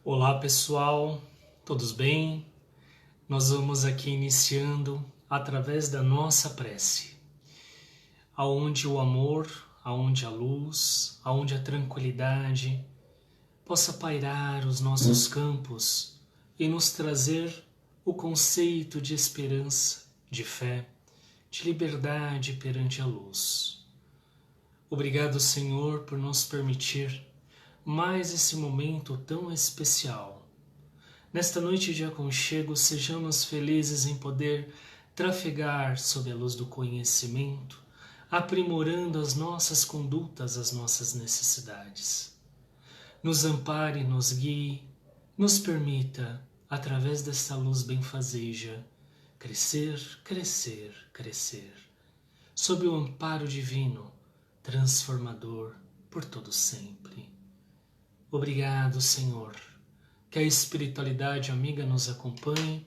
Olá pessoal, todos bem? Nós vamos aqui iniciando através da nossa prece, aonde o amor, aonde a luz, aonde a tranquilidade possa pairar os nossos campos e nos trazer o conceito de esperança, de fé, de liberdade perante a luz. Obrigado, Senhor, por nos permitir mais esse momento tão especial. Nesta noite de aconchego, sejamos felizes em poder trafegar sob a luz do conhecimento, aprimorando as nossas condutas, as nossas necessidades. Nos ampare, nos guie, nos permita, através desta luz benfazeja, crescer, crescer, crescer, sob o amparo divino, transformador por todo sempre. Obrigado, Senhor, que a espiritualidade amiga nos acompanhe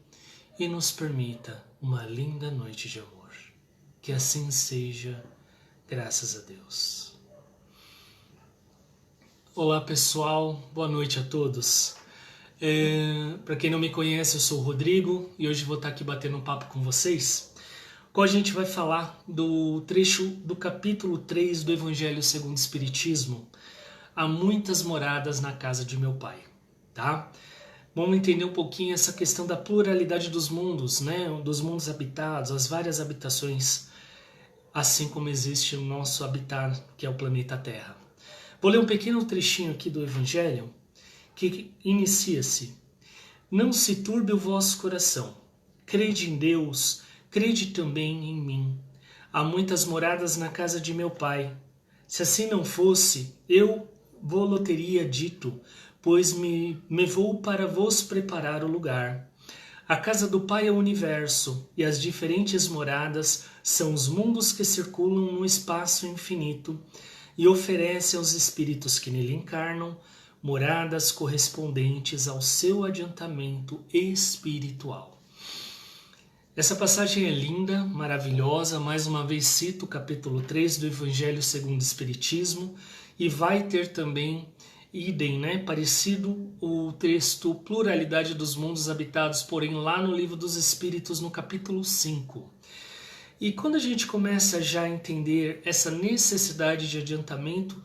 e nos permita uma linda noite de amor. Que assim seja, graças a Deus. Olá, pessoal, boa noite a todos. Para quem não me conhece, eu sou o Rodrigo e hoje vou estar aqui batendo um papo com vocês. Qual a gente vai falar do trecho do capítulo 3 do Evangelho segundo o Espiritismo. Há muitas moradas na casa de meu pai, tá? Vamos entender um pouquinho essa questão da pluralidade dos mundos, né? Dos mundos habitados, as várias habitações, assim como existe o nosso habitat, que é o planeta Terra. Vou ler um pequeno trechinho aqui do Evangelho, que inicia-se: Não se turbe o vosso coração, crede em Deus, crede também em mim. Há muitas moradas na casa de meu pai. Se assim não fosse, eu vou-lo teria dito, pois me vou para vos preparar o lugar. A casa do Pai é o universo, e as diferentes moradas são os mundos que circulam no espaço infinito e oferece aos espíritos que nele encarnam moradas correspondentes ao seu adiantamento espiritual. Essa passagem é linda, maravilhosa. Mais uma vez cito o capítulo 3 do Evangelho segundo o Espiritismo, e vai ter também idem, né, parecido o texto Pluralidade dos Mundos Habitados, porém lá no Livro dos Espíritos, no capítulo 5. E quando a gente começa já a entender essa necessidade de adiantamento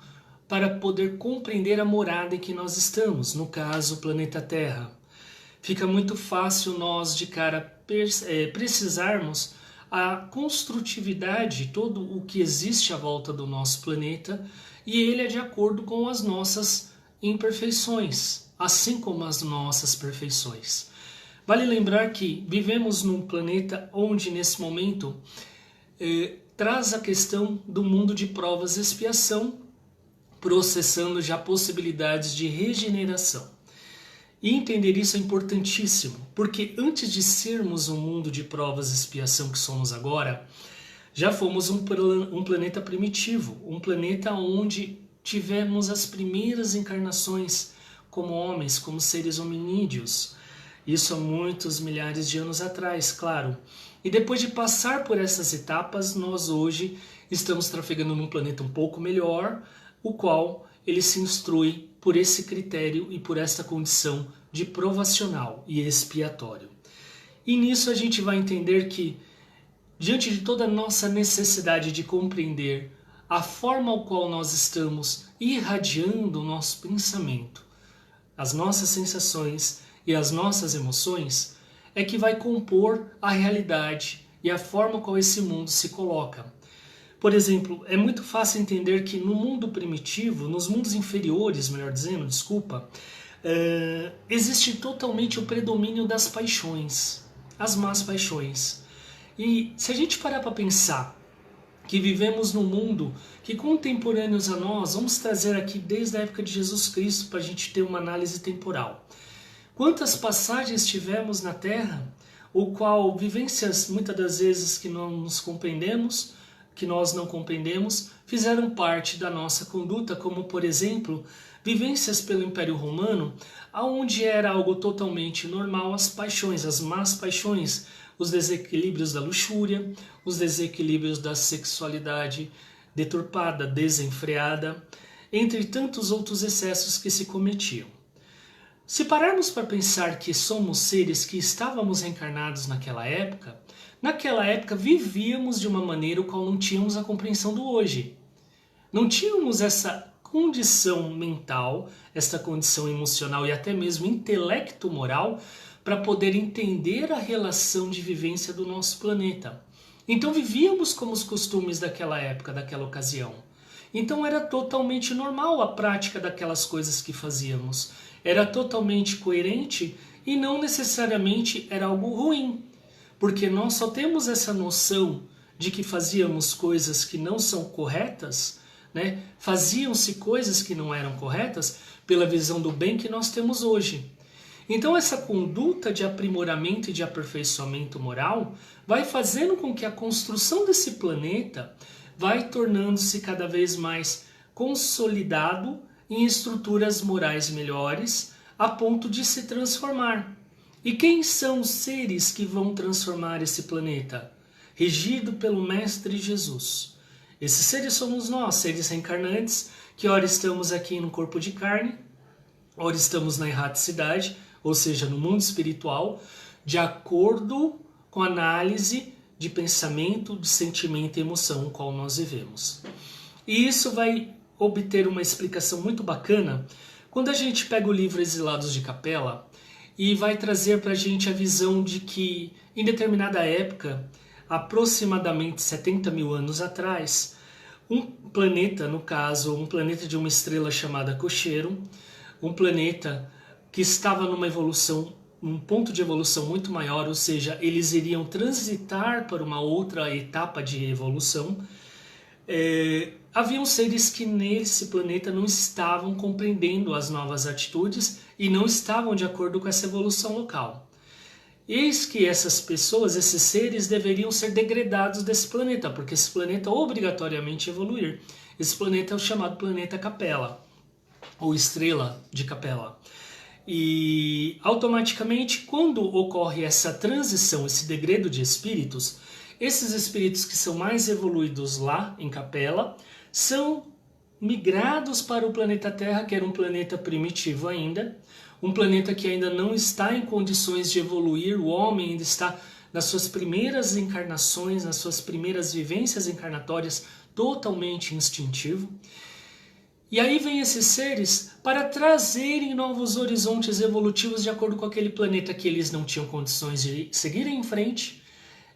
para poder compreender a morada em que nós estamos, no caso o planeta Terra, fica muito fácil nós de cara precisarmos a construtividade, todo o que existe à volta do nosso planeta, e ele é de acordo com as nossas imperfeições, assim como as nossas perfeições. Vale lembrar que vivemos num planeta onde nesse momento traz a questão do mundo de provas e expiação, processando já possibilidades de regeneração. E entender isso é importantíssimo, porque antes de sermos um mundo de provas e expiação que somos agora, já fomos um planeta primitivo, um planeta onde tivemos as primeiras encarnações como homens, como seres hominídeos. Isso há muitos milhares de anos atrás, claro. E depois de passar por essas etapas, nós hoje estamos trafegando num planeta um pouco melhor, o qual ele se instrui por esse critério e por essa condição de provacional e expiatório. E nisso a gente vai entender que, diante de toda a nossa necessidade de compreender a forma ao qual nós estamos irradiando o nosso pensamento, as nossas sensações e as nossas emoções, é que vai compor a realidade e a forma qual esse mundo se coloca. Por exemplo, é muito fácil entender que no mundo primitivo, nos mundos inferiores, melhor dizendo, existe totalmente o predomínio das paixões, as más paixões. E se a gente parar para pensar que vivemos num mundo que contemporâneos a nós, vamos trazer aqui desde a época de Jesus Cristo para a gente ter uma análise temporal. Quantas passagens tivemos na Terra, o qual vivências muitas das vezes que não nos compreendemos, que nós não compreendemos, fizeram parte da nossa conduta, como por exemplo, vivências pelo Império Romano, onde era algo totalmente normal as paixões, as más paixões, os desequilíbrios da luxúria, os desequilíbrios da sexualidade deturpada, desenfreada, entre tantos outros excessos que se cometiam. Se pararmos para pensar que somos seres que estávamos reencarnados naquela época vivíamos de uma maneira o qual não tínhamos a compreensão do hoje. Não tínhamos essa condição mental, essa condição emocional e até mesmo intelecto-moral para poder entender a relação de vivência do nosso planeta. Então vivíamos como os costumes daquela época, daquela ocasião. Então era totalmente normal a prática daquelas coisas que fazíamos. Era totalmente coerente e não necessariamente era algo ruim. Porque nós só temos essa noção de que fazíamos coisas que não são corretas, né? Faziam-se coisas que não eram corretas pela visão do bem que nós temos hoje. Então essa conduta de aprimoramento e de aperfeiçoamento moral vai fazendo com que a construção desse planeta vai tornando-se cada vez mais consolidado em estruturas morais melhores a ponto de se transformar. E quem são os seres que vão transformar esse planeta? Regido pelo Mestre Jesus. Esses seres somos nós, seres reencarnantes, que ora estamos aqui no corpo de carne, ora estamos na erraticidade, ou seja, no mundo espiritual, de acordo com a análise de pensamento, de sentimento e emoção no qual nós vivemos. E isso vai obter uma explicação muito bacana quando a gente pega o livro Exilados de Capela e vai trazer para a gente a visão de que, em determinada época, aproximadamente 70 mil anos atrás, um planeta, no caso, um planeta de uma estrela chamada Cocheiro, um planeta que estava numa evolução, um ponto de evolução muito maior, ou seja, eles iriam transitar para uma outra etapa de evolução. Haviam seres que nesse planeta não estavam compreendendo as novas atitudes e não estavam de acordo com essa evolução local. Eis que essas pessoas, esses seres, deveriam ser degradados desse planeta, porque esse planeta obrigatoriamente evoluir. Esse planeta é o chamado planeta Capela, ou estrela de Capela. E automaticamente, quando ocorre essa transição, esse degredo de espíritos, esses espíritos que são mais evoluídos lá em Capela são migrados para o planeta Terra, que era um planeta primitivo ainda, um planeta que ainda não está em condições de evoluir, o homem ainda está nas suas primeiras encarnações, nas suas primeiras vivências encarnatórias, totalmente instintivo. E aí vem esses seres para trazerem novos horizontes evolutivos de acordo com aquele planeta que eles não tinham condições de seguirem em frente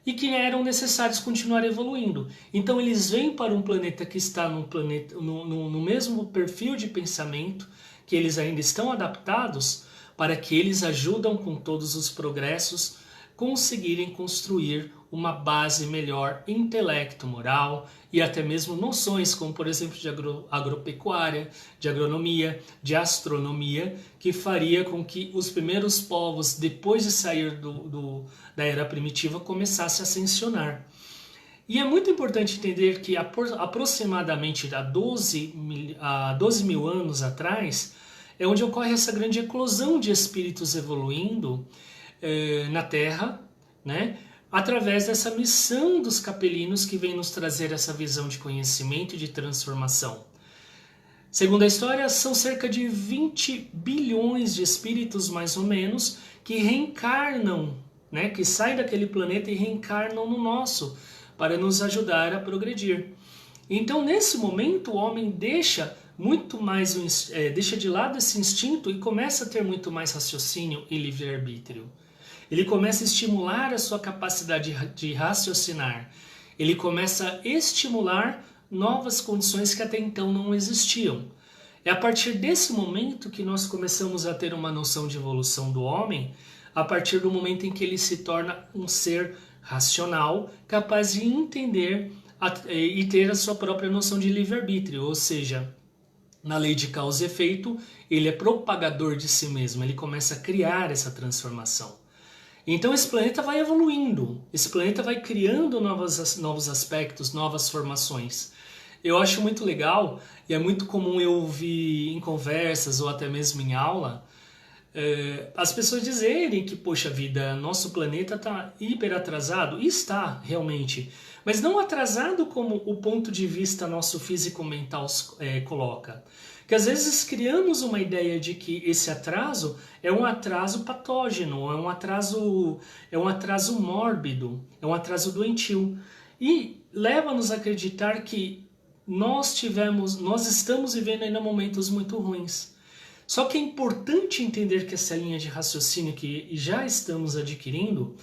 e que eram necessários continuar evoluindo. Então eles vêm para um planeta que está no mesmo perfil de pensamento, que eles ainda estão adaptados, para que eles ajudam com todos os progressos conseguirem construir uma base melhor intelecto, moral e até mesmo noções como, por exemplo, de agropecuária, de agronomia, de astronomia, que faria com que os primeiros povos, depois de sair da era primitiva, começassem a ascensionar. E é muito importante entender que aproximadamente há 12 mil anos atrás é onde ocorre essa grande eclosão de espíritos evoluindo na Terra, né? Através dessa missão dos capelinos que vem nos trazer essa visão de conhecimento e de transformação. Segundo a história, são cerca de 20 bilhões de espíritos, mais ou menos, que reencarnam, né? Que saem daquele planeta e reencarnam no nosso, para nos ajudar a progredir. Então, nesse momento, o homem deixa de lado esse instinto e começa a ter muito mais raciocínio e livre-arbítrio. Ele começa a estimular a sua capacidade de raciocinar. Ele começa a estimular novas condições que até então não existiam. É a partir desse momento que nós começamos a ter uma noção de evolução do homem, a partir do momento em que ele se torna um ser racional, capaz de entender e ter a sua própria noção de livre-arbítrio, ou seja, na lei de causa e efeito, ele é propagador de si mesmo, ele começa a criar essa transformação. Então esse planeta vai evoluindo, esse planeta vai criando novos aspectos, novas formações. Eu acho muito legal, e é muito comum eu ouvir em conversas ou até mesmo em aula, as pessoas dizerem que, poxa vida, nosso planeta está hiper atrasado, e está realmente, mas não atrasado como o ponto de vista nosso físico-mental coloca. Que às vezes criamos uma ideia de que esse atraso é um atraso patógeno, é um atraso mórbido, é um atraso doentio. E leva-nos a acreditar que nós estamos vivendo ainda momentos muito ruins. Só que é importante entender que essa linha de raciocínio que já estamos adquirindo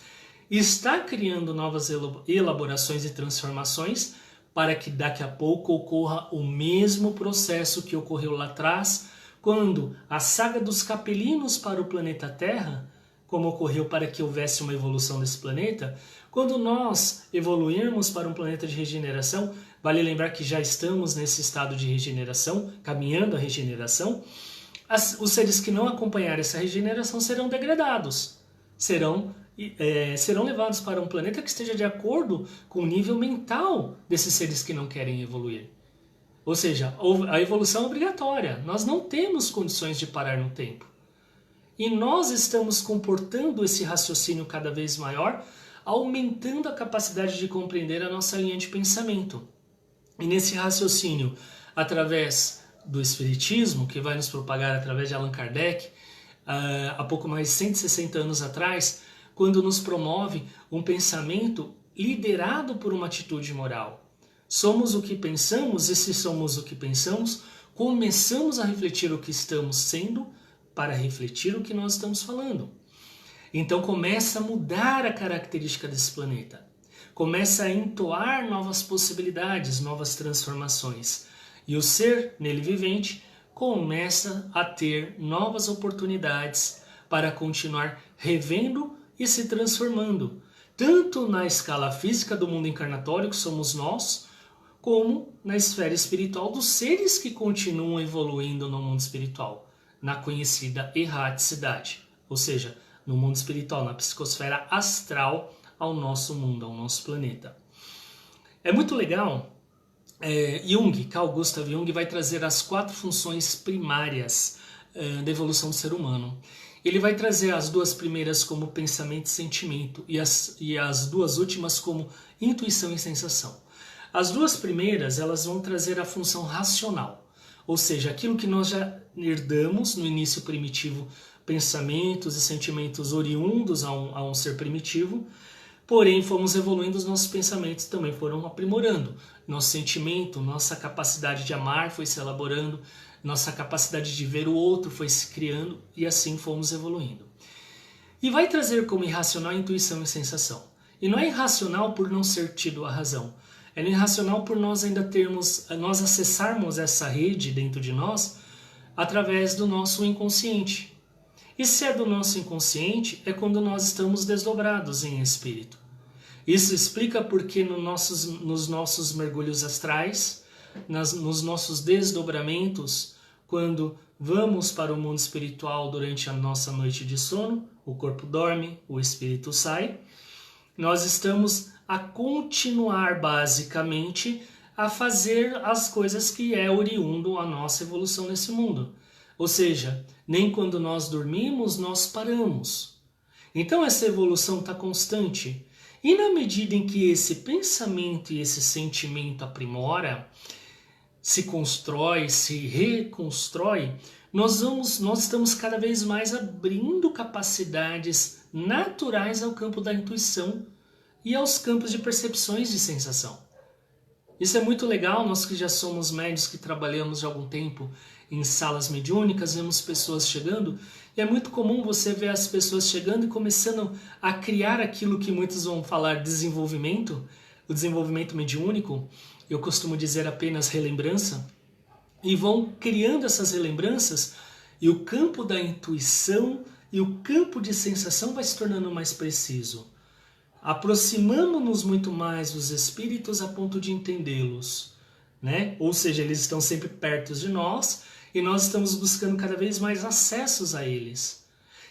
está criando novas elaborações e transformações para que daqui a pouco ocorra o mesmo processo que ocorreu lá atrás, quando a saga dos capelinos para o planeta Terra, como ocorreu para que houvesse uma evolução desse planeta, quando nós evoluirmos para um planeta de regeneração, vale lembrar que já estamos nesse estado de regeneração, caminhando a regeneração, os seres que não acompanharem essa regeneração serão degradados, serão levados para um planeta que esteja de acordo com o nível mental desses seres que não querem evoluir. Ou seja, a evolução é obrigatória. Nós não temos condições de parar no tempo. E nós estamos comportando esse raciocínio cada vez maior, aumentando a capacidade de compreender a nossa linha de pensamento. E nesse raciocínio, através do Espiritismo, que vai nos propagar através de Allan Kardec, há pouco mais de 160 anos atrás, quando nos promove um pensamento liderado por uma atitude moral. Somos o que pensamos, e se somos o que pensamos, começamos a refletir o que estamos sendo para refletir o que nós estamos falando. Então começa a mudar a característica desse planeta. Começa a entoar novas possibilidades, novas transformações. E o ser nele vivente começa a ter novas oportunidades para continuar revendo e se transformando, tanto na escala física do mundo encarnatório, que somos nós, como na esfera espiritual dos seres que continuam evoluindo no mundo espiritual, na conhecida erraticidade, ou seja, no mundo espiritual, na psicosfera astral ao nosso mundo, ao nosso planeta. É muito legal, Carl Gustav Jung vai trazer as 4 funções primárias da evolução do ser humano. Ele vai trazer as 2 primeiras como pensamento e sentimento e as 2 últimas como intuição e sensação. As 2 primeiras elas vão trazer a função racional, ou seja, aquilo que nós já herdamos no início primitivo, pensamentos e sentimentos oriundos a um ser primitivo, porém fomos evoluindo, os nossos pensamentos também foram aprimorando, nosso sentimento, nossa capacidade de amar foi se elaborando, nossa capacidade de ver o outro foi se criando e assim fomos evoluindo. E vai trazer como irracional a intuição e sensação. E não é irracional por não ser tido a razão. É irracional por nós ainda nós acessarmos essa rede dentro de nós através do nosso inconsciente. E se é do nosso inconsciente, é quando nós estamos desdobrados em espírito. Isso explica porque nos nossos mergulhos astrais, nos nossos desdobramentos, quando vamos para o mundo espiritual durante a nossa noite de sono, o corpo dorme, o espírito sai, nós estamos a continuar basicamente a fazer as coisas que é oriundo a nossa evolução nesse mundo. Ou seja, nem quando nós dormimos nós paramos. Então essa evolução está constante. E na medida em que esse pensamento e esse sentimento aprimora, se constrói, se reconstrói, nós estamos cada vez mais abrindo capacidades naturais ao campo da intuição e aos campos de percepções de sensação. Isso é muito legal, nós que já somos médios, que trabalhamos já há algum tempo em salas mediúnicas, vemos pessoas chegando, e é muito comum você ver as pessoas chegando e começando a criar aquilo que muitos vão falar desenvolvimento, o desenvolvimento mediúnico, eu costumo dizer apenas relembrança, e vão criando essas relembranças, e o campo da intuição e o campo de sensação vai se tornando mais preciso. Aproximamos-nos muito mais dos espíritos a ponto de entendê-los, né? Ou seja, eles estão sempre perto de nós e nós estamos buscando cada vez mais acessos a eles.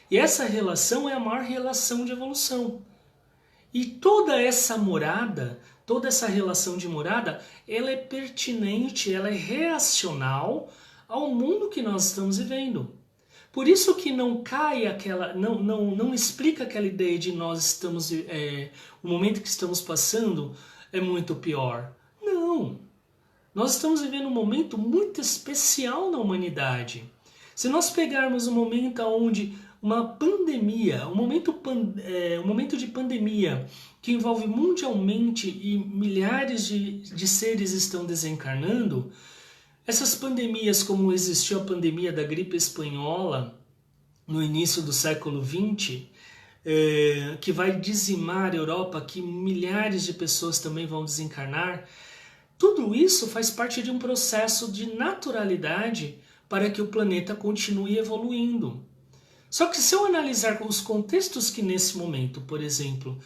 E essa relação é a maior relação de evolução. E toda essa morada, toda essa relação de morada, ela é pertinente, ela é reacional ao mundo que nós estamos vivendo. Por isso que não cai aquela, não explica aquela ideia de nós estamos, o momento que estamos passando é muito pior. Não. Nós estamos vivendo um momento muito especial na humanidade. Se nós pegarmos um momento onde uma pandemia, um momento de pandemia que envolve mundialmente e milhares de seres estão desencarnando, essas pandemias, como existiu a pandemia da gripe espanhola no início do século XX, que vai dizimar a Europa, que milhares de pessoas também vão desencarnar, tudo isso faz parte de um processo de naturalidade para que o planeta continue evoluindo. Só que se eu analisar os contextos que nesse momento, por exemplo,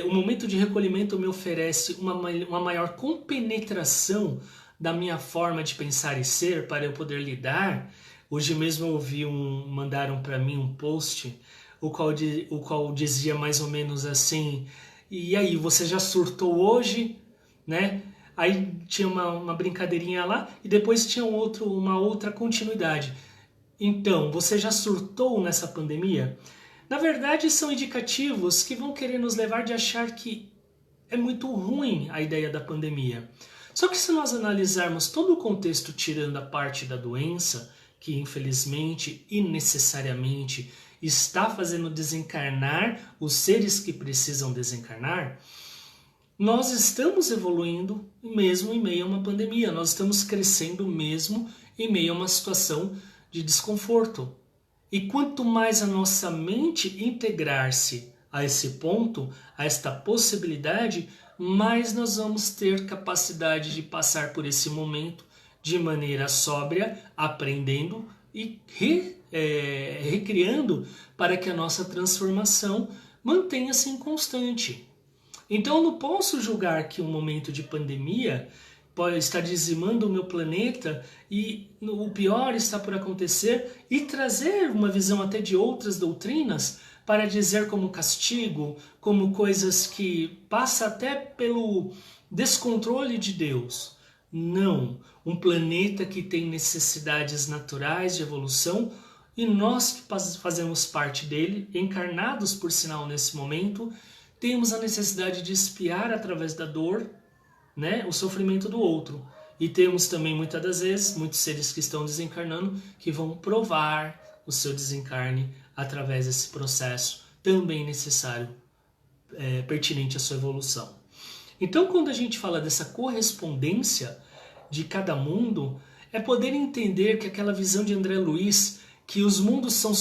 o momento de recolhimento me oferece uma maior compenetração da minha forma de pensar e ser para eu poder lidar. Hoje mesmo eu ouvi mandaram para mim um post, o qual dizia mais ou menos assim: e aí, você já surtou hoje? Né? Aí tinha uma brincadeirinha lá e depois tinha uma outra continuidade. Então, você já surtou nessa pandemia? Na verdade, são indicativos que vão querer nos levar de achar que é muito ruim a ideia da pandemia. Só que se nós analisarmos todo o contexto tirando a parte da doença, que infelizmente e necessariamente está fazendo desencarnar os seres que precisam desencarnar, nós estamos evoluindo mesmo em meio a uma pandemia, nós estamos crescendo mesmo em meio a uma situação de desconforto. E quanto mais a nossa mente integrar-se a esse ponto, a esta possibilidade, mais nós vamos ter capacidade de passar por esse momento de maneira sóbria, aprendendo e recriando para que a nossa transformação mantenha-se constante. Então eu não posso julgar que um momento de pandemia pode estar dizimando o meu planeta e o pior está por acontecer e trazer uma visão até de outras doutrinas para dizer como castigo, como coisas que passa até pelo descontrole de Deus. Não, um planeta que tem necessidades naturais de evolução e nós que fazemos parte dele, encarnados por sinal nesse momento, temos a necessidade de expiar através da dor, né, o sofrimento do outro. E temos também muitas das vezes muitos seres que estão desencarnando que vão provar o seu desencarne através desse processo também necessário, pertinente à sua evolução. Então, quando a gente fala dessa correspondência de cada mundo, é poder entender que aquela visão de André Luiz, que os mundos são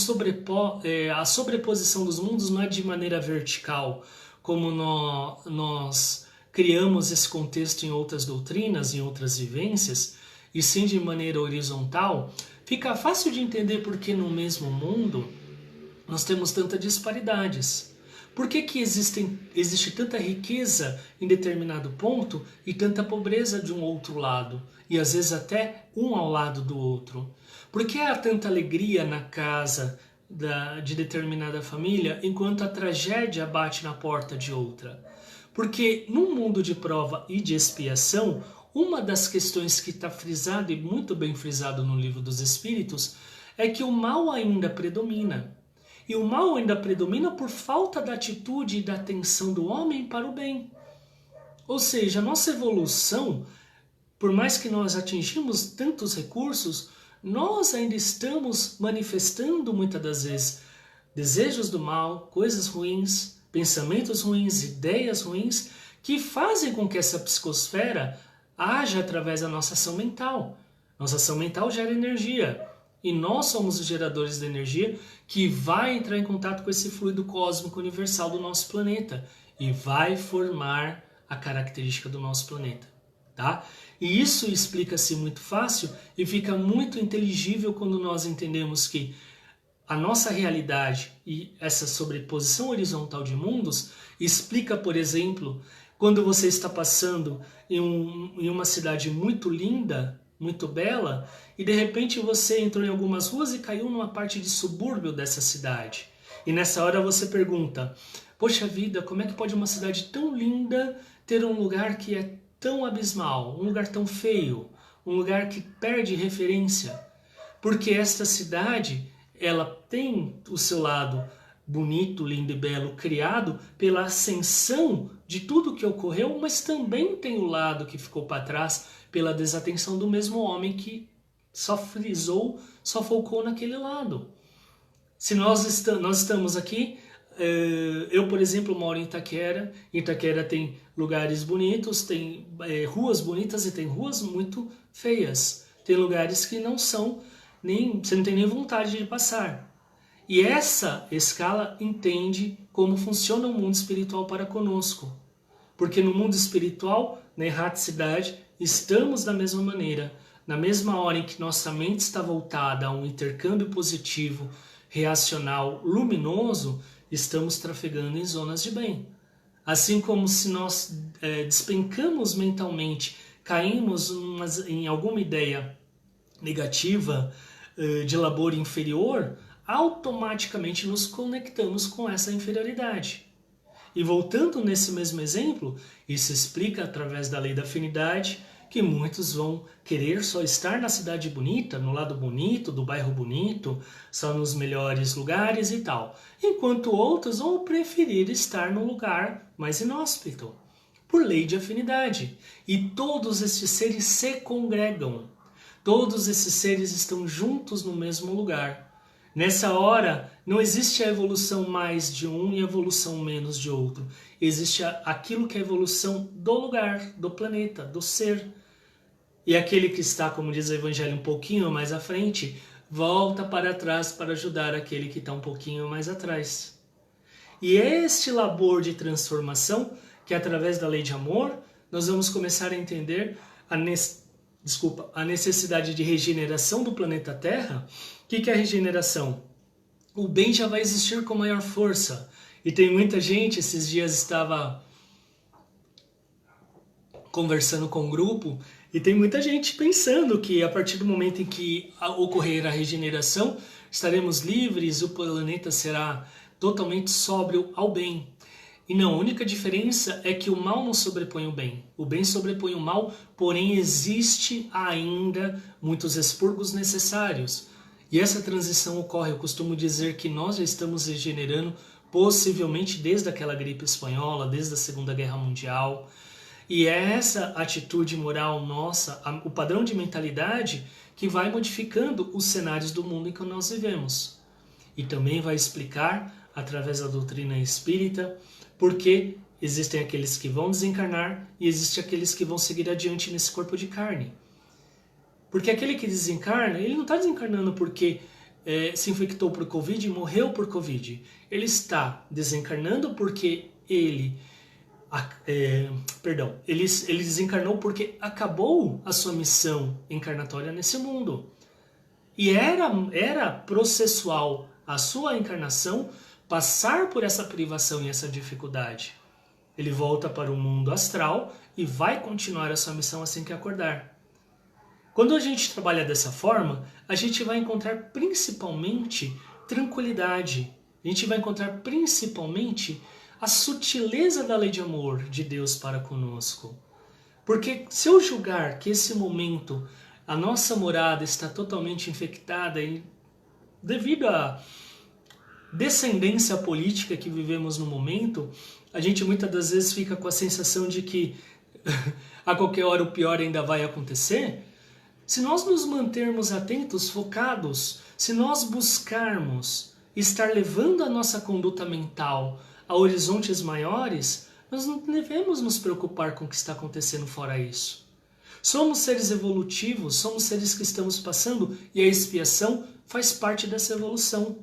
a sobreposição dos mundos não é de maneira vertical, como nós criamos esse contexto em outras doutrinas, em outras vivências, e sim de maneira horizontal, fica fácil de entender por que no mesmo mundo nós temos tantas disparidades. Por que existe tanta riqueza em determinado ponto e tanta pobreza de um outro lado? E às vezes até um ao lado do outro. Por que há tanta alegria na casa de determinada família enquanto a tragédia bate na porta de outra? Porque num mundo de prova e de expiação, uma das questões que está frisado e muito bem frisado no Livro dos Espíritos é que o mal ainda predomina. E o mal ainda predomina por falta da atitude e da atenção do homem para o bem. Ou seja, a nossa evolução, por mais que nós atingimos tantos recursos, nós ainda estamos manifestando muitas das vezes desejos do mal, coisas ruins, pensamentos ruins, ideias ruins, que fazem com que essa psicosfera haja através da nossa ação mental. Nossa ação mental gera energia. E nós somos os geradores de energia que vai entrar em contato com esse fluido cósmico universal do nosso planeta e vai formar a característica do nosso planeta, tá? E isso explica-se muito fácil e fica muito inteligível quando nós entendemos que a nossa realidade e essa sobreposição horizontal de mundos explica, por exemplo, quando você está passando em uma cidade muito linda, muito bela, e de repente você entrou em algumas ruas e caiu numa parte de subúrbio dessa cidade. E nessa hora você pergunta: poxa vida, como é que pode uma cidade tão linda ter um lugar que é tão abismal, um lugar tão feio, um lugar que perde referência? Porque esta cidade, ela tem o seu lado bonito, lindo e belo, criado pela ascensão de tudo que ocorreu, mas também tem o lado que ficou para trás pela desatenção do mesmo homem que só frisou, só focou naquele lado. Se nós estamos aqui, eu, por exemplo, moro em Itaquera. Itaquera tem lugares bonitos, tem ruas bonitas e tem ruas muito feias. Tem lugares que não são, você não tem nem vontade de passar. E essa escala entende como funciona o mundo espiritual para conosco. Porque no mundo espiritual, na erraticidade, estamos da mesma maneira. Na mesma hora em que nossa mente está voltada a um intercâmbio positivo, reacional, luminoso, estamos trafegando em zonas de bem. Assim como se nós despencamos mentalmente, caímos em alguma ideia negativa de labor inferior, automaticamente nos conectamos com essa inferioridade. E voltando nesse mesmo exemplo, isso explica através da lei da afinidade que muitos vão querer só estar na cidade bonita, no lado bonito, do bairro bonito, só nos melhores lugares e tal, enquanto outros vão preferir estar no lugar mais inóspito, por lei de afinidade. E todos esses seres se congregam, todos esses seres estão juntos no mesmo lugar. Nessa hora, não existe a evolução mais de um e a evolução menos de outro. Existe aquilo que é a evolução do lugar, do planeta, do ser. E aquele que está, como diz o Evangelho, um pouquinho mais à frente, volta para trás para ajudar aquele que está um pouquinho mais atrás. E é este labor de transformação que, através da lei de amor, nós vamos começar a entender a necessidade de regeneração do planeta Terra. O que é a regeneração? O bem já vai existir com maior força. E tem muita gente, esses dias estava conversando com um grupo, e tem muita gente pensando que a partir do momento em que ocorrer a regeneração, estaremos livres, o planeta será totalmente sóbrio ao bem. E não, a única diferença é que o mal não sobrepõe o bem sobrepõe o mal, porém existe ainda muitos expurgos necessários. E essa transição ocorre, eu costumo dizer que nós já estamos regenerando possivelmente desde aquela gripe espanhola, desde a Segunda Guerra Mundial. E é essa atitude moral nossa, o padrão de mentalidade, que vai modificando os cenários do mundo em que nós vivemos. E também vai explicar, através da doutrina espírita, porque existem aqueles que vão desencarnar e existem aqueles que vão seguir adiante nesse corpo de carne. Porque aquele que desencarna, ele não está desencarnando porque se infectou por Covid e morreu por Covid. Ele está desencarnando porque ele desencarnou porque acabou a sua missão encarnatória nesse mundo. E era processual a sua encarnação passar por essa privação e essa dificuldade. Ele volta para o mundo astral e vai continuar a sua missão assim que acordar. Quando a gente trabalha dessa forma, a gente vai encontrar principalmente tranquilidade. A gente vai encontrar principalmente a sutileza da lei de amor de Deus para conosco. Porque se eu julgar que esse momento a nossa morada está totalmente infectada e devido à descendência política que vivemos no momento, a gente muitas das vezes fica com a sensação de que a qualquer hora o pior ainda vai acontecer. Se nós nos mantermos atentos, focados, se nós buscarmos estar levando a nossa conduta mental a horizontes maiores, nós não devemos nos preocupar com o que está acontecendo fora isso. Somos seres evolutivos, somos seres que estamos passando e a expiação faz parte dessa evolução.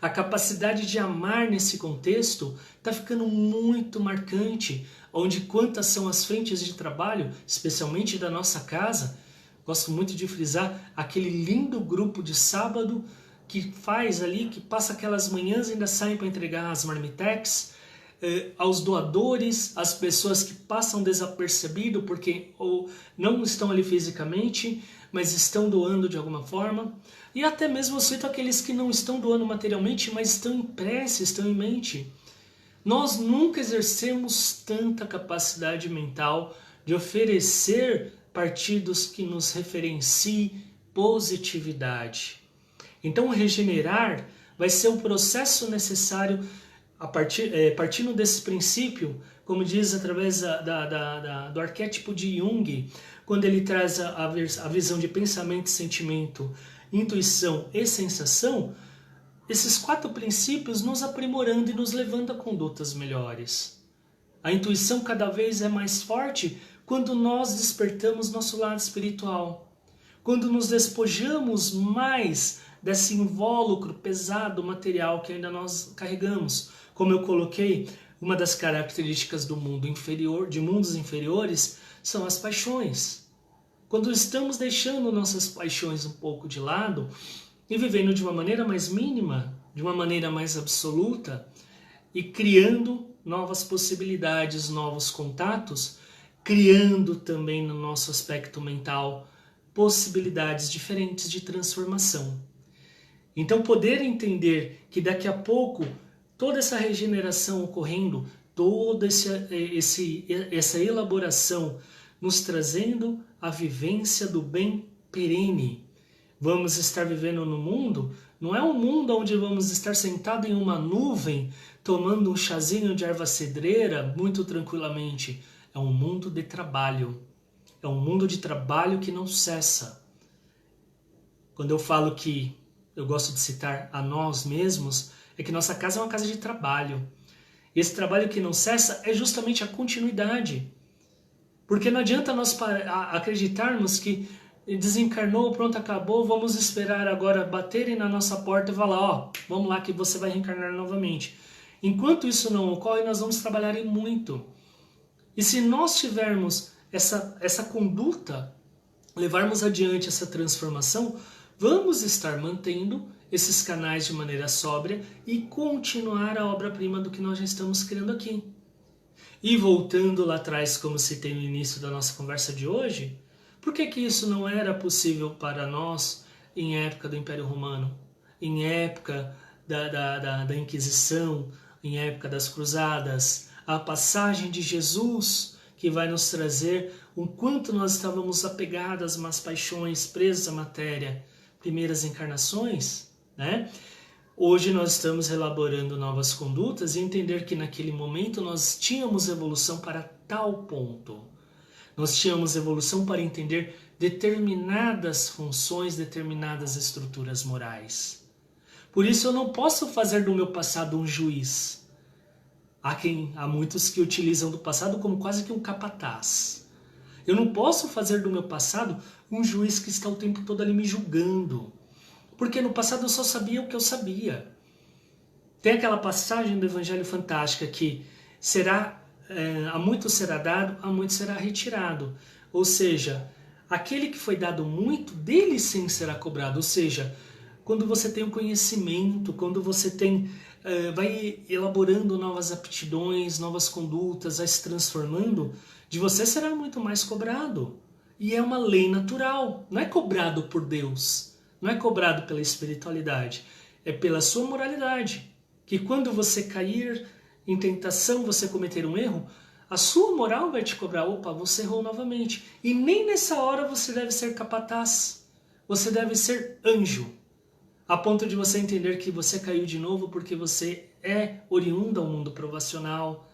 A capacidade de amar nesse contexto está ficando muito marcante, onde quantas são as frentes de trabalho, especialmente da nossa casa. Gosto muito de frisar aquele lindo grupo de sábado que faz ali, que passa aquelas manhãs e ainda saem para entregar as marmitex, aos doadores, às pessoas que passam desapercebido porque ou não estão ali fisicamente, mas estão doando de alguma forma. E até mesmo eu cito aqueles que não estão doando materialmente, mas estão em prece, estão em mente. Nós nunca exercemos tanta capacidade mental de oferecer partidos que nos referenciem positividade. Então, regenerar vai ser o processo necessário, partindo desse princípio, como diz através do arquétipo de Jung, quando ele traz a visão de pensamento, sentimento, intuição e sensação, esses 4 princípios nos aprimorando e nos levando a condutas melhores. A intuição cada vez é mais forte quando nós despertamos nosso lado espiritual. Quando nos despojamos mais desse invólucro pesado material que ainda nós carregamos. Como eu coloquei, uma das características do mundo inferior, de mundos inferiores, são as paixões. Quando estamos deixando nossas paixões um pouco de lado e vivendo de uma maneira mais mínima, de uma maneira mais absoluta e criando novas possibilidades, novos contatos, criando também no nosso aspecto mental possibilidades diferentes de transformação. Então, poder entender que daqui a pouco toda essa regeneração ocorrendo, toda essa elaboração nos trazendo a vivência do bem perene. Vamos estar vivendo no mundo, não é um mundo onde vamos estar sentados em uma nuvem, tomando um chazinho de erva cedreira muito tranquilamente. É um mundo de trabalho. É um mundo de trabalho que não cessa. Quando eu falo que eu gosto de citar a nós mesmos, é que nossa casa é uma casa de trabalho. E esse trabalho que não cessa é justamente a continuidade. Porque não adianta nós acreditarmos que desencarnou, pronto, acabou, vamos esperar agora baterem na nossa porta e falar, ó, vamos lá que você vai reencarnar novamente. Enquanto isso não ocorre, nós vamos trabalhar muito. E se nós tivermos essa conduta, levarmos adiante essa transformação, vamos estar mantendo esses canais de maneira sóbria e continuar a obra-prima do que nós já estamos criando aqui. E voltando lá atrás, como citei no início da nossa conversa de hoje, por que isso não era possível para nós em época do Império Romano, em época da Inquisição, em época das Cruzadas, a passagem de Jesus, que vai nos trazer o quanto nós estávamos apegados às más paixões, presos à matéria, primeiras encarnações, né? Hoje nós estamos elaborando novas condutas e entender que naquele momento nós tínhamos evolução para tal ponto. Nós tínhamos evolução para entender determinadas funções, determinadas estruturas morais. Por isso eu não posso fazer do meu passado um juiz. Há muitos que utilizam do passado como quase que um capataz. Eu não posso fazer do meu passado um juiz que está o tempo todo ali me julgando. Porque no passado eu só sabia o que eu sabia. Tem aquela passagem do Evangelho fantástica que a muito será dado, a muito será retirado. Ou seja, aquele que foi dado muito, dele sim será cobrado. Ou seja, quando você tem o conhecimento, quando você vai elaborando novas aptidões, novas condutas, vai se transformando, de você será muito mais cobrado. E é uma lei natural, não é cobrado por Deus, não é cobrado pela espiritualidade, é pela sua moralidade. Que quando você cair em tentação, você cometer um erro, a sua moral vai te cobrar, opa, você errou novamente. E nem nessa hora você deve ser capataz, você deve ser anjo. A ponto de você entender que você caiu de novo porque você é oriundo ao mundo provacional,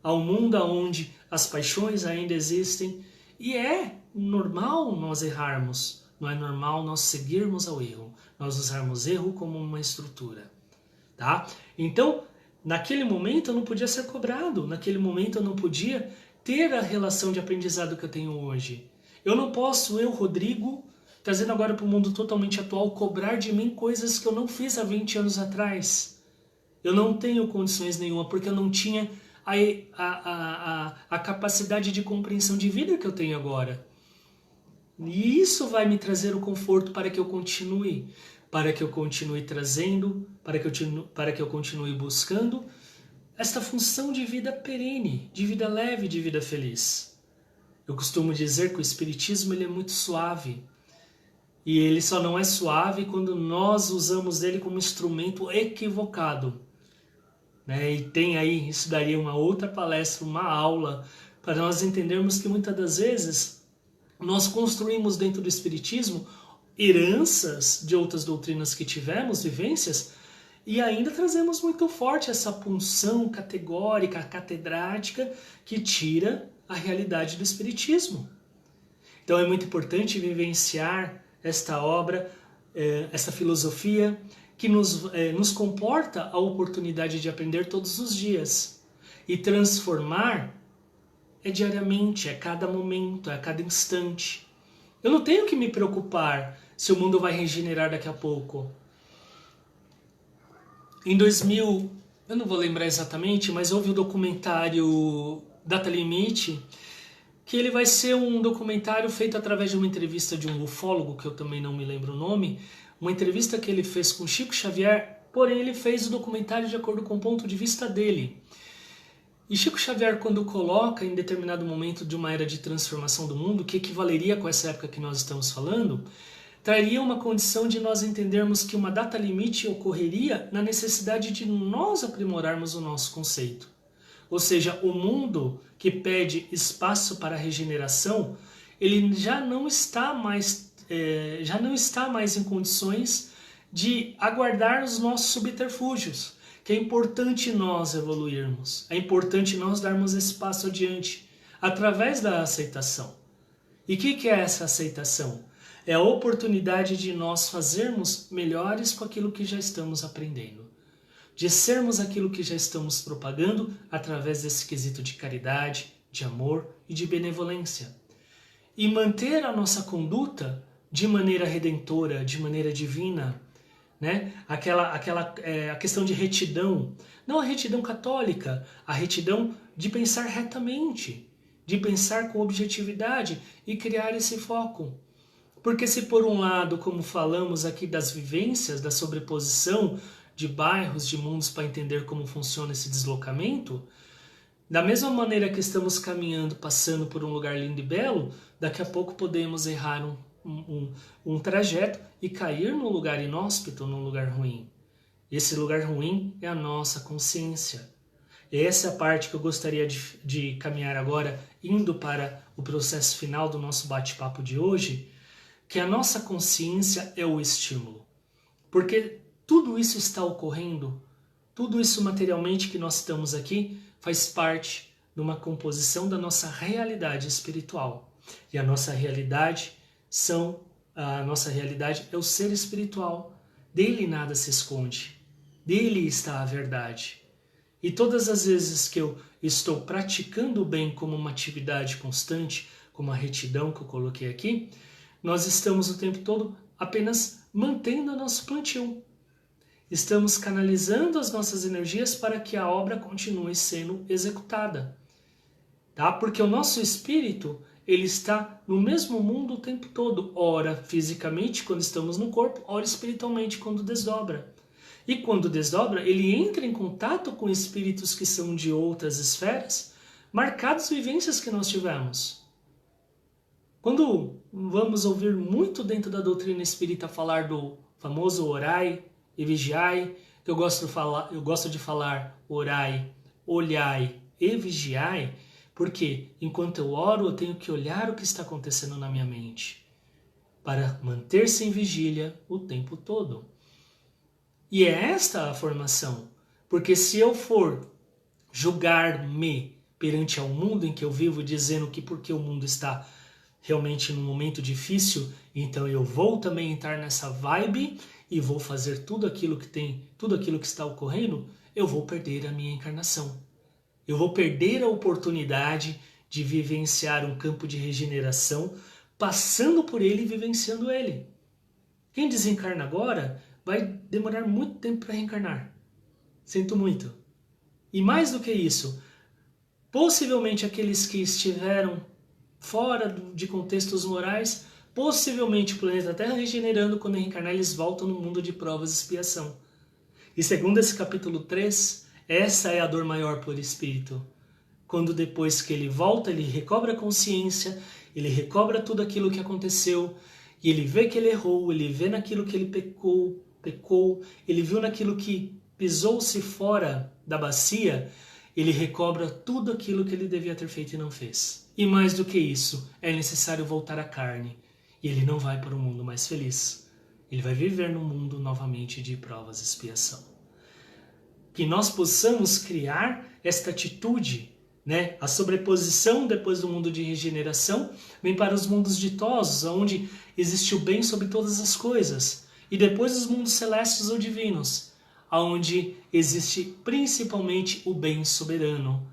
ao mundo onde as paixões ainda existem. E é normal nós errarmos, não é normal nós seguirmos ao erro, nós usarmos erro como uma estrutura. Tá? Então, naquele momento eu não podia ser cobrado, naquele momento eu não podia ter a relação de aprendizado que eu tenho hoje. Eu não posso, Rodrigo, trazendo agora para o mundo totalmente atual, cobrar de mim coisas que eu não fiz há 20 anos atrás. Eu não tenho condições nenhuma, porque eu não tinha a capacidade de compreensão de vida que eu tenho agora. E isso vai me trazer o conforto para que eu continue trazendo, para que eu continue buscando esta função de vida perene, de vida leve, de vida feliz. Eu costumo dizer que o Espiritismo ele é muito suave. E ele só não é suave quando nós usamos ele como instrumento equivocado. Né? E tem aí, isso daria uma outra palestra, uma aula, para nós entendermos que muitas das vezes nós construímos dentro do Espiritismo heranças de outras doutrinas que tivemos, vivências, e ainda trazemos muito forte essa punção categórica, catedrática, que tira a realidade do Espiritismo. Então é muito importante vivenciar esta obra, essa filosofia, que nos comporta a oportunidade de aprender todos os dias. E transformar é diariamente, é cada momento, é cada instante. Eu não tenho que me preocupar se o mundo vai regenerar daqui a pouco. Em 2000, eu não vou lembrar exatamente, mas houve o documentário Data Limite, que ele vai ser um documentário feito através de uma entrevista de um ufólogo, que eu também não me lembro o nome, uma entrevista que ele fez com Chico Xavier, porém ele fez o documentário de acordo com o ponto de vista dele. E Chico Xavier, quando coloca em determinado momento de uma era de transformação do mundo, que equivaleria com essa época que nós estamos falando, traria uma condição de nós entendermos que uma data limite ocorreria na necessidade de nós aprimorarmos o nosso conceito. Ou seja, o mundo que pede espaço para a regeneração, ele já não está mais em condições de aguardar os nossos subterfúgios, que é importante nós evoluirmos, é importante nós darmos esse passo adiante, através da aceitação. E o que é essa aceitação? É a oportunidade de nós fazermos melhores com aquilo que já estamos aprendendo, de sermos aquilo que já estamos propagando através desse quesito de caridade, de amor e de benevolência. E manter a nossa conduta de maneira redentora, de maneira divina, né? A questão de retidão, não a retidão católica, a retidão de pensar retamente, de pensar com objetividade e criar esse foco. Porque se por um lado, como falamos aqui das vivências, da sobreposição de bairros, de mundos para entender como funciona esse deslocamento, da mesma maneira que estamos caminhando, passando por um lugar lindo e belo, daqui a pouco podemos errar um trajeto e cair num lugar inóspito, num lugar ruim. Esse lugar ruim é a nossa consciência. Essa é a parte que eu gostaria de caminhar agora, indo para o processo final do nosso bate-papo de hoje, que a nossa consciência é o estímulo. Porque tudo isso está ocorrendo, tudo isso materialmente que nós estamos aqui, faz parte de uma composição da nossa realidade espiritual. E a nossa realidade é o ser espiritual. Dele nada se esconde. Dele está a verdade. E todas as vezes que eu estou praticando o bem como uma atividade constante, como a retidão que eu coloquei aqui, nós estamos o tempo todo apenas mantendo o nosso plantio. Estamos canalizando as nossas energias para que a obra continue sendo executada. Tá? Porque o nosso espírito, ele está no mesmo mundo o tempo todo, ora fisicamente quando estamos no corpo, ora espiritualmente quando desdobra. E quando desdobra, ele entra em contato com espíritos que são de outras esferas, marcadas vivências que nós tivemos. Quando vamos ouvir muito dentro da doutrina espírita falar do famoso orai e vigiai, que eu gosto de falar orai, olhai e vigiai, porque enquanto eu oro eu tenho que olhar o que está acontecendo na minha mente, para manter-se em vigília o tempo todo. E é esta a formação, porque se eu for julgar-me perante ao mundo em que eu vivo, dizendo que porque o mundo está realmente num momento difícil, então eu vou também entrar nessa vibe e vou fazer tudo aquilo que está ocorrendo, eu vou perder a minha encarnação. Eu vou perder a oportunidade de vivenciar um campo de regeneração, passando por ele e vivenciando ele. Quem desencarna agora vai demorar muito tempo para reencarnar. Sinto muito. E mais do que isso, possivelmente aqueles que estiveram fora de contextos morais, possivelmente o planeta Terra regenerando, quando reencarnar eles voltam no mundo de provas e expiação. E segundo esse capítulo 3, essa é a dor maior por espírito. Quando depois que ele volta, ele recobra a consciência, ele recobra tudo aquilo que aconteceu, e ele vê que ele errou, ele vê naquilo que ele pecou, ele viu naquilo que pisou-se fora da bacia, ele recobra tudo aquilo que ele devia ter feito e não fez. E mais do que isso, é necessário voltar à carne. E ele não vai para um mundo mais feliz. Ele vai viver num mundo novamente de provas e expiação. que nós possamos criar esta atitude, né? A sobreposição depois do mundo de regeneração vem para os mundos ditosos, onde existe o bem sobre todas as coisas, e depois os mundos celestes ou divinos, onde existe principalmente o bem soberano.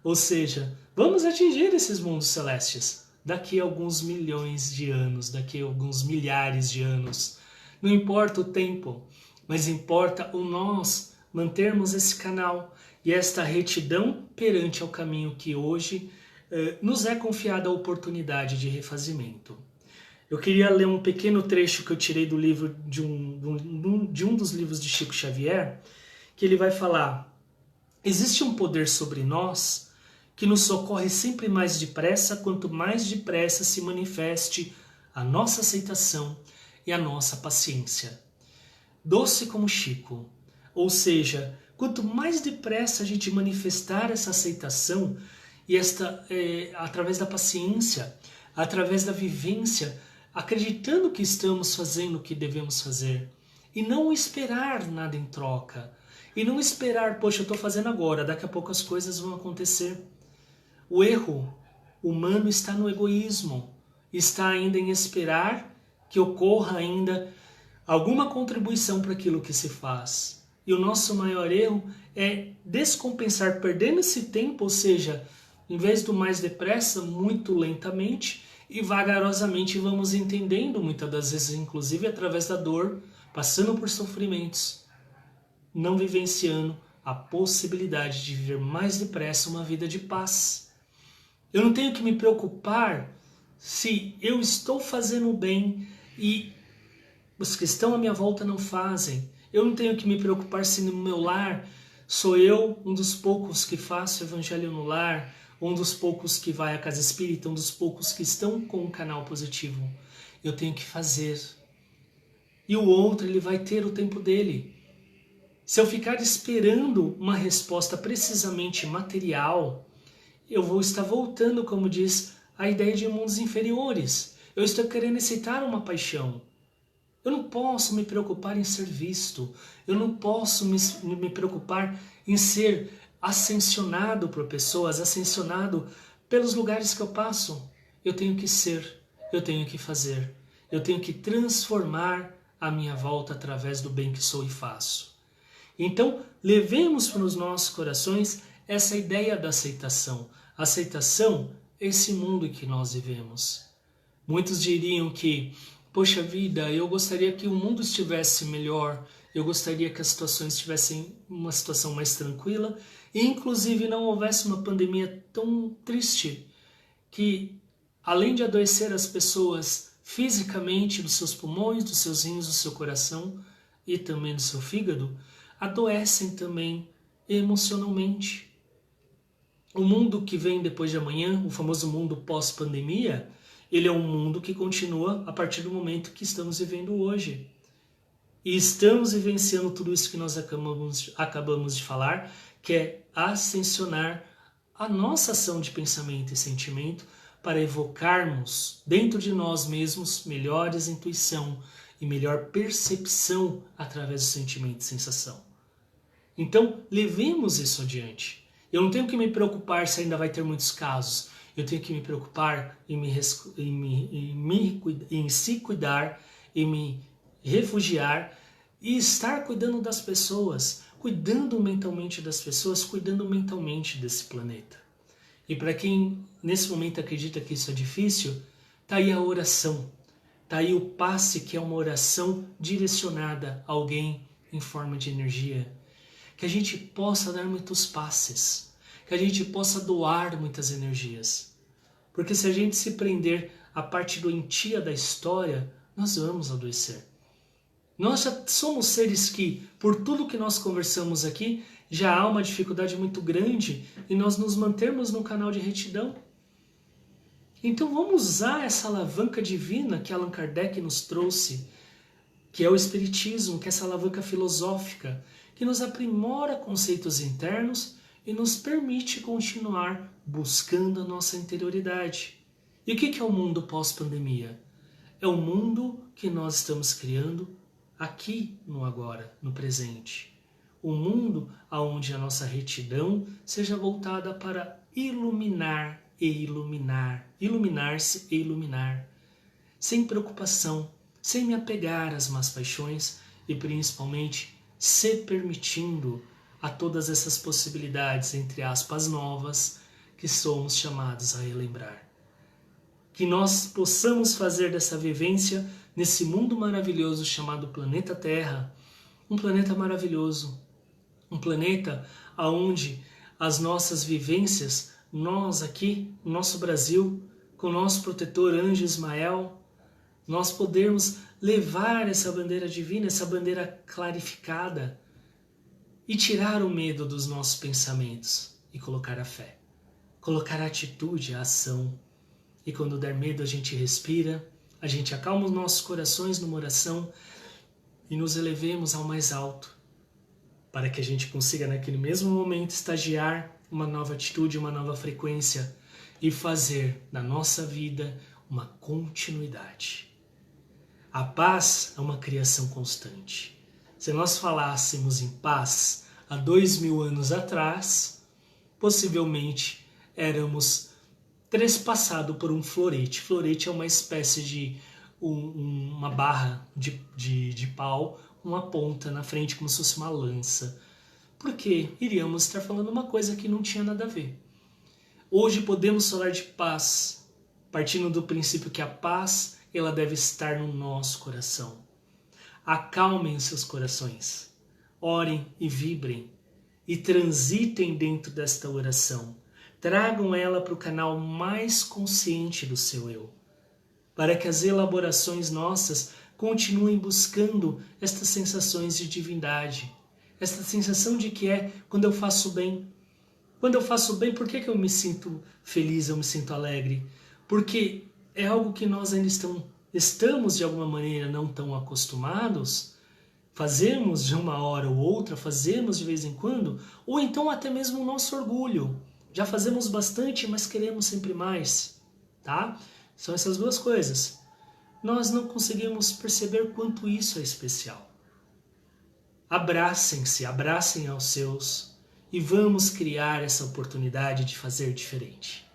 Ou seja, vamos atingir esses mundos celestes daqui a alguns milhões de anos, daqui a alguns milhares de anos. Não importa o tempo, mas importa o nós mantermos esse canal e esta retidão perante ao caminho que hoje nos é confiada a oportunidade de refazimento. Eu queria ler um pequeno trecho que eu tirei do livro de um dos livros de Chico Xavier, que ele vai falar: existe um poder sobre nós que nos socorre sempre mais depressa, quanto mais depressa se manifeste a nossa aceitação e a nossa paciência. Doce como Chico, ou seja, quanto mais depressa a gente manifestar essa aceitação e através da paciência, através da vivência, acreditando que estamos fazendo o que devemos fazer e não esperar nada em troca. E não esperar, poxa, eu estou fazendo agora, daqui a pouco as coisas vão acontecer. O erro humano está no egoísmo, está ainda em esperar que ocorra ainda alguma contribuição para aquilo que se faz. E o nosso maior erro é descompensar, perdendo esse tempo, ou seja, em vez do mais depressa, muito lentamente e vagarosamente vamos entendendo, muitas das vezes, inclusive através da dor, passando por sofrimentos, não vivenciando a possibilidade de viver mais depressa uma vida de paz. Eu não tenho que me preocupar se eu estou fazendo o bem e os que estão à minha volta não fazem. Eu não tenho que me preocupar se no meu lar sou eu um dos poucos que faço evangelho no lar, um dos poucos que vai à casa espírita, um dos poucos que estão com um canal positivo. Eu tenho que fazer. E o outro, ele vai ter o tempo dele. Se eu ficar esperando uma resposta precisamente material, eu vou estar voltando, como diz, à ideia de mundos inferiores. Eu estou querendo excitar uma paixão. Eu não posso me preocupar em ser visto. Eu não posso me preocupar em ser ascensionado por pessoas, ascensionado pelos lugares que eu passo. Eu tenho que ser, eu tenho que fazer. Eu tenho que transformar a minha volta através do bem que sou e faço. Então, levemos para os nossos corações essa ideia da aceitação. A aceitação é esse mundo em que nós vivemos. Muitos diriam que, poxa vida, eu gostaria que o mundo estivesse melhor, eu gostaria que as situações tivessem uma situação mais tranquila e inclusive não houvesse uma pandemia tão triste que, além de adoecer as pessoas fisicamente, dos seus pulmões, dos seus rins, do seu coração e também do seu fígado, adoecem também emocionalmente. O mundo que vem depois de amanhã, o famoso mundo pós-pandemia, ele é um mundo que continua a partir do momento que estamos vivendo hoje. E estamos vivenciando tudo isso que nós acabamos de falar, que é ascensionar a nossa ação de pensamento e sentimento para evocarmos dentro de nós mesmos melhores intuição e melhor percepção através do sentimento e sensação. Então, levemos isso adiante. Eu não tenho que me preocupar se ainda vai ter muitos casos. Eu tenho que me preocupar em se cuidar, em me refugiar e estar cuidando das pessoas, cuidando mentalmente das pessoas, cuidando mentalmente desse planeta. E para quem nesse momento acredita que isso é difícil, tá aí a oração, tá aí o passe, que é uma oração direcionada a alguém em forma de energia. Que a gente possa dar muitos passes, que a gente possa doar muitas energias. Porque se a gente se prender à parte doentia da história, nós vamos adoecer. Nós já somos seres que, por tudo que nós conversamos aqui, já há uma dificuldade muito grande em nós nos mantermos num canal de retidão. Então vamos usar essa alavanca divina que Allan Kardec nos trouxe, que é o Espiritismo, que é essa alavanca filosófica, que nos aprimora conceitos internos e nos permite continuar buscando a nossa interioridade. E o que é o mundo pós-pandemia? É o mundo que nós estamos criando aqui no agora, no presente. um mundo onde a nossa retidão seja voltada para iluminar e iluminar, iluminar-se e iluminar, sem preocupação, sem me apegar às más paixões e principalmente se permitindo a todas essas possibilidades, entre aspas, novas, que somos chamados a relembrar. Que nós possamos fazer dessa vivência nesse mundo maravilhoso chamado planeta Terra, um planeta maravilhoso, um planeta onde as nossas vivências, nós aqui, no nosso Brasil, com o nosso protetor Anjo Ismael, nós podermos levar essa bandeira divina, essa bandeira clarificada e tirar o medo dos nossos pensamentos e colocar a fé, colocar a atitude, a ação. E quando der medo a gente respira, a gente acalma os nossos corações numa oração e nos elevemos ao mais alto, para que a gente consiga naquele mesmo momento estagiar uma nova atitude, uma nova frequência e fazer da nossa vida uma continuidade. A paz é uma criação constante. Se nós falássemos em paz há 2000 anos atrás, possivelmente éramos trespassado por um florete. Florete é uma espécie de uma barra de pau, uma ponta na frente como se fosse uma lança. Porque iríamos estar falando uma coisa que não tinha nada a ver. Hoje podemos falar de paz, partindo do princípio que a paz ela deve estar no nosso coração. Acalmem seus corações, orem e vibrem e transitem dentro desta oração. Tragam ela para o canal mais consciente do seu eu, para que as elaborações nossas continuem buscando estas sensações de divindade, esta sensação de que é quando eu faço bem. Quando eu faço bem, por que eu me sinto feliz, eu me sinto alegre? Porque é algo que nós ainda estamos de alguma maneira não tão acostumados, fazemos de uma hora ou outra, fazemos de vez em quando, ou então até mesmo o nosso orgulho. Já fazemos bastante, mas queremos sempre mais, tá? São essas duas coisas. Nós não conseguimos perceber quanto isso é especial. Abracem-se, abracem aos seus e vamos criar essa oportunidade de fazer diferente.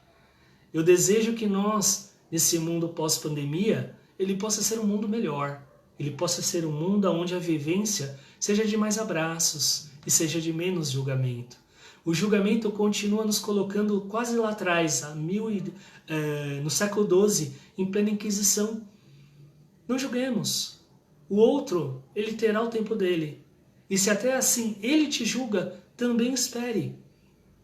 Eu desejo que nós, nesse mundo pós-pandemia, ele possa ser um mundo melhor. Ele possa ser um mundo onde a vivência seja de mais abraços e seja de menos julgamento. O julgamento continua nos colocando quase lá atrás, no século XII, em plena Inquisição. Não julguemos. O outro, ele terá o tempo dele. E se até assim ele te julga, também espere.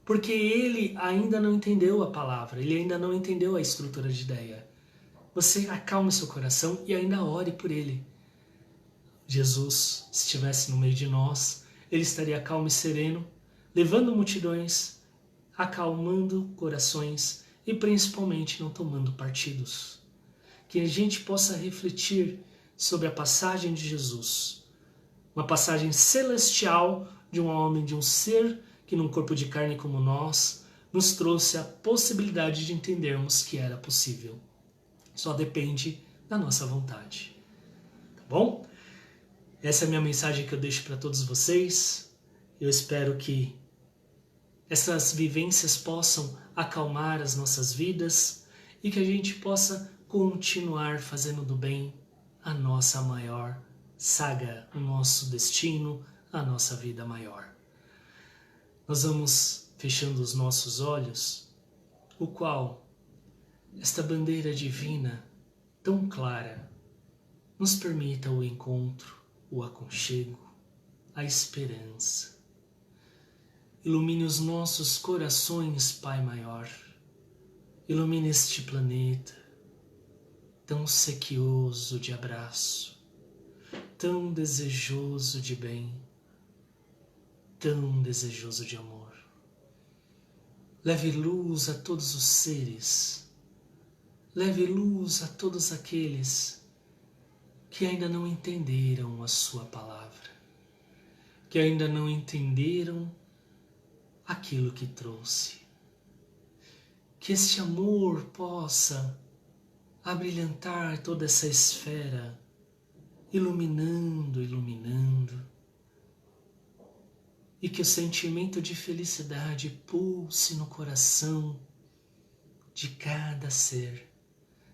Porque ele ainda não entendeu a palavra, ele ainda não entendeu a estrutura de ideia. Você acalme seu coração e ainda ore por ele. Jesus, se estivesse no meio de nós, ele estaria calmo e sereno, levando multidões, acalmando corações e principalmente não tomando partidos. Que a gente possa refletir sobre a passagem de Jesus, uma passagem celestial de um homem, de um ser que num corpo de carne como nós, nos trouxe a possibilidade de entendermos que era possível. Só depende da nossa vontade. Tá bom? Essa é a minha mensagem que eu deixo para todos vocês. Eu espero que essas vivências possam acalmar as nossas vidas e que a gente possa continuar fazendo do bem a nossa maior saga, o nosso destino, a nossa vida maior. Nós vamos fechando os nossos olhos, o qual esta bandeira divina tão clara nos permita o encontro, o aconchego, a esperança. Ilumine os nossos corações, Pai Maior. Ilumine este planeta, tão sequioso de abraço, tão desejoso de bem, tão desejoso de amor. Leve luz a todos os seres, leve luz a todos aqueles que ainda não entenderam a sua palavra, que ainda não entenderam aquilo que trouxe. Que este amor possa abrilhantar toda essa esfera, iluminando, iluminando. e que o sentimento de felicidade pulse no coração de cada ser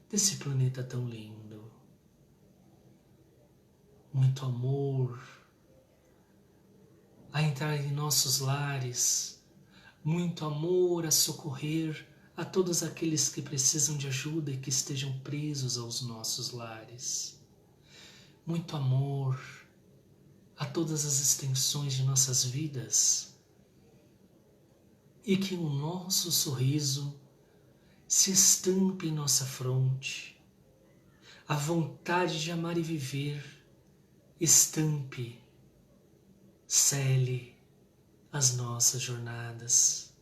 desse planeta tão lindo. Muito amor a entrar em nossos lares, muito amor a socorrer a todos aqueles que precisam de ajuda e que estejam presos aos nossos lares. Muito amor a todas as extensões de nossas vidas e que o nosso sorriso se estampe em nossa fronte, a vontade de amar e viver estampe, cele as nossas jornadas.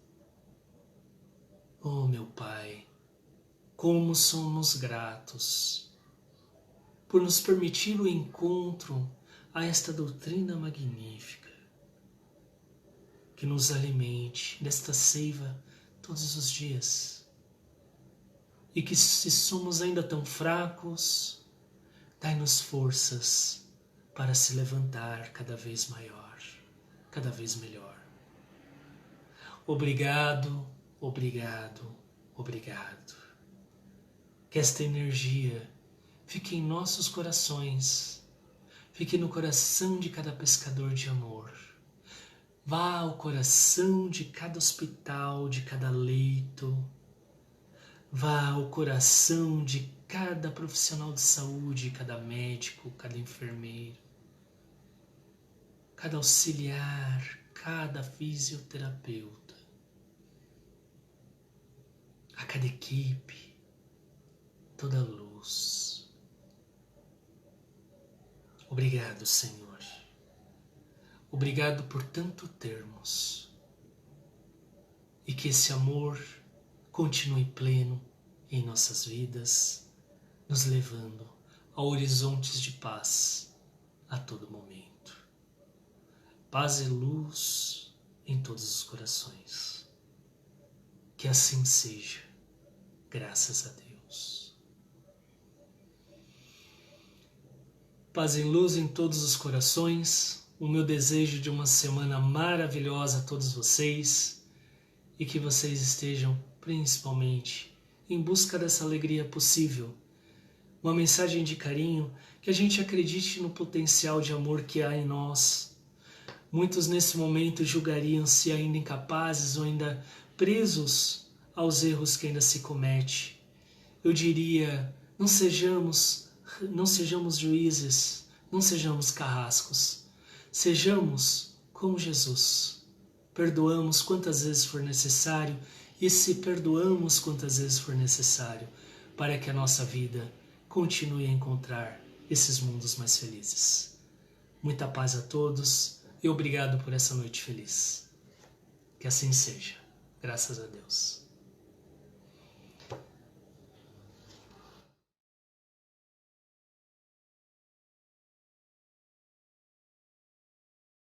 Oh, meu Pai, como somos gratos por nos permitir o encontro a esta doutrina magnífica, que nos alimente desta seiva todos os dias. E que se somos ainda tão fracos, dai-nos forças para se levantar cada vez maior, cada vez melhor. Obrigado, obrigado, obrigado. Que esta energia fique em nossos corações, fique no coração de cada pescador de amor. Vá ao coração de cada hospital, de cada leito. Vá ao coração de cada profissional de saúde, cada médico, cada enfermeiro, cada auxiliar, cada fisioterapeuta, a cada equipe, toda a luz. Obrigado, Senhor. Obrigado por tanto termos. E que esse amor continue pleno em nossas vidas, nos levando a horizontes de paz a todo momento. Paz e luz em todos os corações. Que assim seja, graças a Deus. Paz e luz em todos os corações. O meu desejo de uma semana maravilhosa a todos vocês e que vocês estejam principalmente em busca dessa alegria possível. Uma mensagem de carinho, que a gente acredite no potencial de amor que há em nós. Muitos nesse momento julgariam-se ainda incapazes ou ainda presos aos erros que ainda se comete. Eu diria, não sejamos juízes, não sejamos carrascos. Sejamos como Jesus. Perdoamos quantas vezes for necessário e se perdoamos quantas vezes for necessário para que a nossa vida continue a encontrar esses mundos mais felizes. Muita paz a todos e obrigado por essa noite feliz. Que assim seja. Graças a Deus.